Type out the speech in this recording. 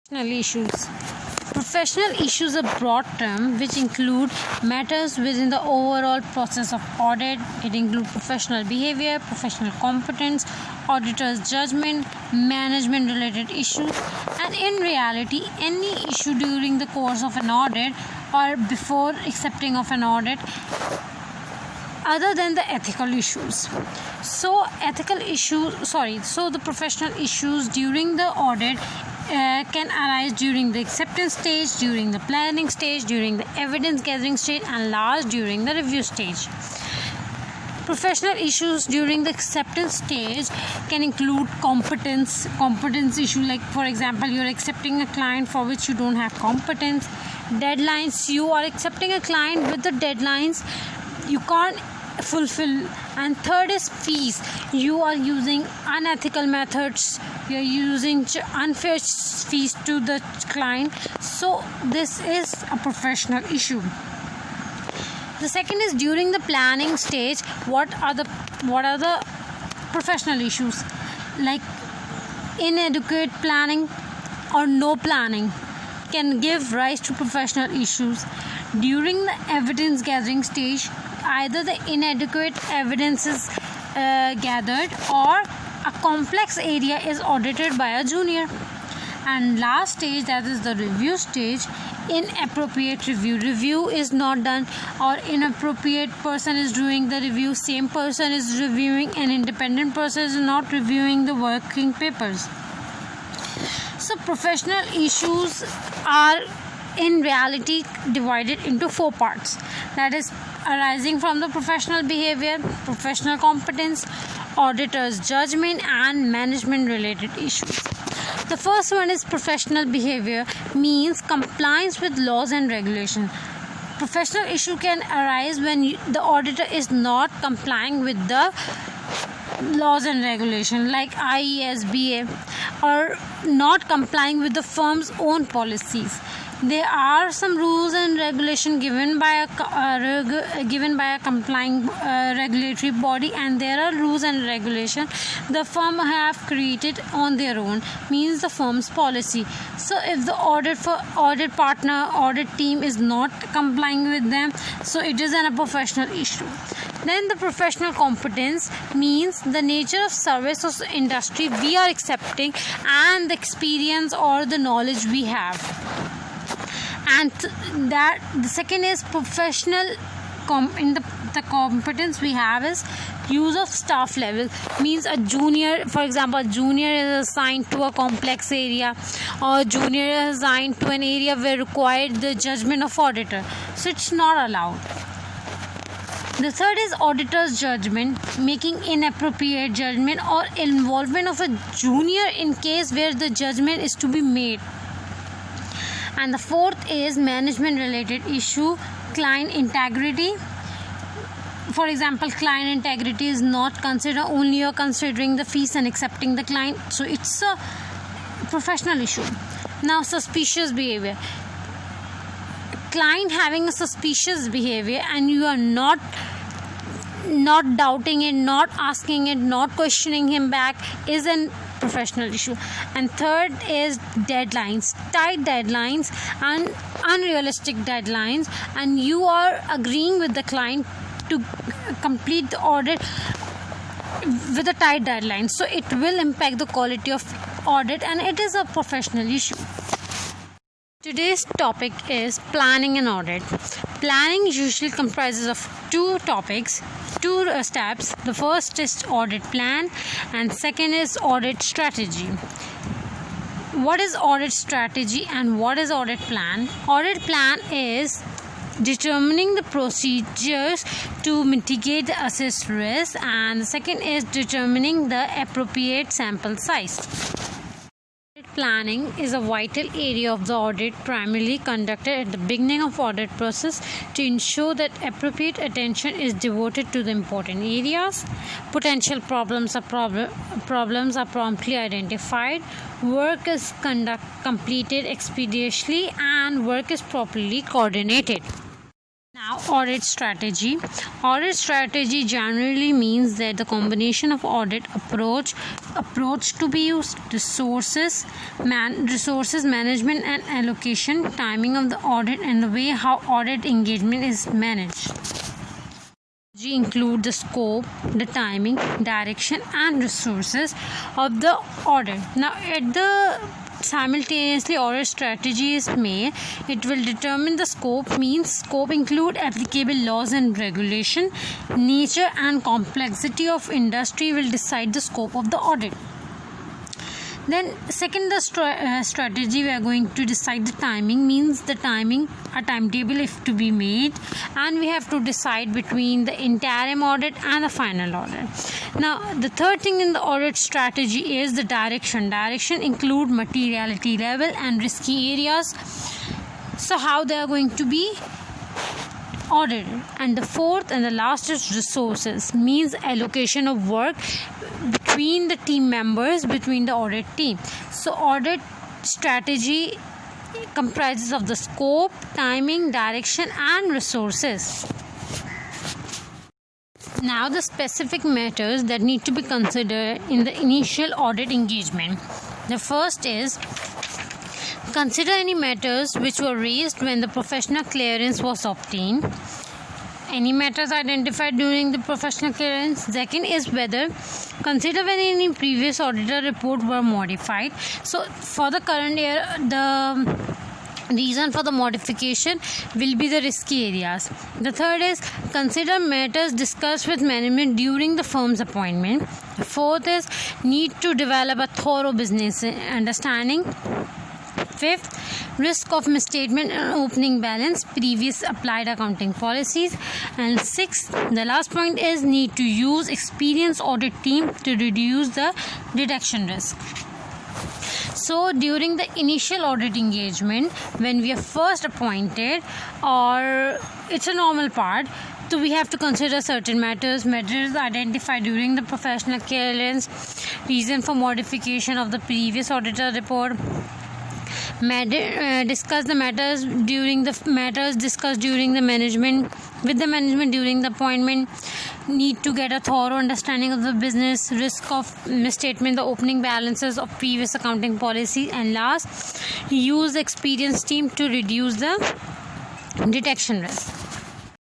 Professional issues. Professional issues are a broad term which include matters within the overall process of audit. It includes professional behavior, professional competence, auditor's judgment, management related issues, and in reality any issue during the course of an audit or before accepting of an audit other than the ethical issues. So the professional issues during the audit can arise during the acceptance stage, during the planning stage, during the evidence gathering stage, and last during the review stage. Professional issues during the acceptance stage can include competence issue, like for example you're accepting a client for which you don't have competence. Deadlines, you are accepting a client with the deadlines you can't fulfill. And third is fees, you are using unethical methods, you are using unfair fees to the client, so this is a professional issue. The second is during the planning stage. What are the professional issues? Like inadequate planning or no planning can give rise to professional issues. During the evidence gathering stage, either the inadequate evidence is gathered or a complex area is audited by a junior. And last stage, that is the review stage, inappropriate review is not done, or inappropriate person is doing the review, same person is reviewing, an independent person is not reviewing the working papers. So professional issues are in reality divided into 4 parts, that is arising from the professional behavior, professional competence, auditor's judgment, and management related issues. The first one is professional behavior, means compliance with laws and regulation. Professional issue can arise when the auditor is not complying with the laws and regulation like IESBA, or not complying with the firm's own policies. There are some rules and regulation given by a complying regulatory body, and there are rules and regulation the firm have created on their own, means the firm's policy. So if the audit partner, audit team is not complying with them, so it is a professional issue. Then the professional competence means the nature of service or industry we are accepting and the experience or the knowledge we have. And that the second is professional the competence we have is use of staff level, means a junior, for example, a junior is assigned to a complex area, or junior is assigned to an area where required the judgment of auditor, so it's not allowed. The third is auditor's judgment, making inappropriate judgment or involvement of a junior in case where the judgment is to be made. And the fourth is management related issue, client integrity. For example, client integrity is not considered, only you are considering the fees and accepting the client, so it's a professional issue. Now suspicious behavior, client having a suspicious behavior and you are not doubting it, not asking it, not questioning him back, is an professional issue. And third is deadlines, tight deadlines and unrealistic deadlines, and you are agreeing with the client to complete the audit with a tight deadline, so it will impact the quality of audit, and it is a professional issue. Today's topic is planning and audit. Planning usually comprises of 2 steps. The first is audit plan and second is audit strategy. What is audit strategy and what is audit plan? Audit plan is determining the procedures to mitigate the assessed risk, and the second is determining the appropriate sample size. Planning is a vital area of the audit, primarily conducted at the beginning of audit process to ensure that appropriate attention is devoted to the important areas. Potential problems are promptly identified, work is completed expeditiously, and work is properly coordinated. Now Now, audit strategy. Audit strategy generally means that the combination of audit approach to be used, resources management and allocation, timing of the audit, and the way how audit engagement is managed. Include the scope, the timing, direction, and resources of the audit. Now, at the simultaneously audit strategy is made, it will determine the scope. Means scope include applicable laws and regulation. Nature and complexity of industry will decide the scope of the audit. Then second, the strategy, we are going to decide the timing. Means the timing, a timetable if to be made, and we have to decide between the interim audit and the final audit. Now, the third thing in the audit strategy is the direction. Direction include materiality level and risky areas, so how they are going to be audited. And the fourth and the last is resources. Means allocation of work between the team members, between the audit team. So audit strategy comprises of the scope, timing, direction, and resources. Now, the specific matters that need to be considered in the initial audit engagement. The first is consider any matters which were raised when the professional clearance was obtained. Any matters identified during the professional clearance. Second is whether consider when any previous auditor report were modified. So for the current year, the reason for the modification will be the risky areas. The third is consider matters discussed with management during the firm's appointment. The fourth is need to develop a thorough business understanding. Fifth, risk of misstatement and opening balance, previous applied accounting policies. And sixth, the last point is need to use experienced audit team to reduce the detection risk. So during the initial audit engagement, when we are first appointed, or it's a normal part, so we have to consider certain matters identified during the professional clearance, reason for modification of the previous auditor report, discuss the matters discussed during the management during the appointment, need to get a thorough understanding of the business, risk of misstatement, the opening balances of previous accounting policy, and last, use the experienced team to reduce the detection risk.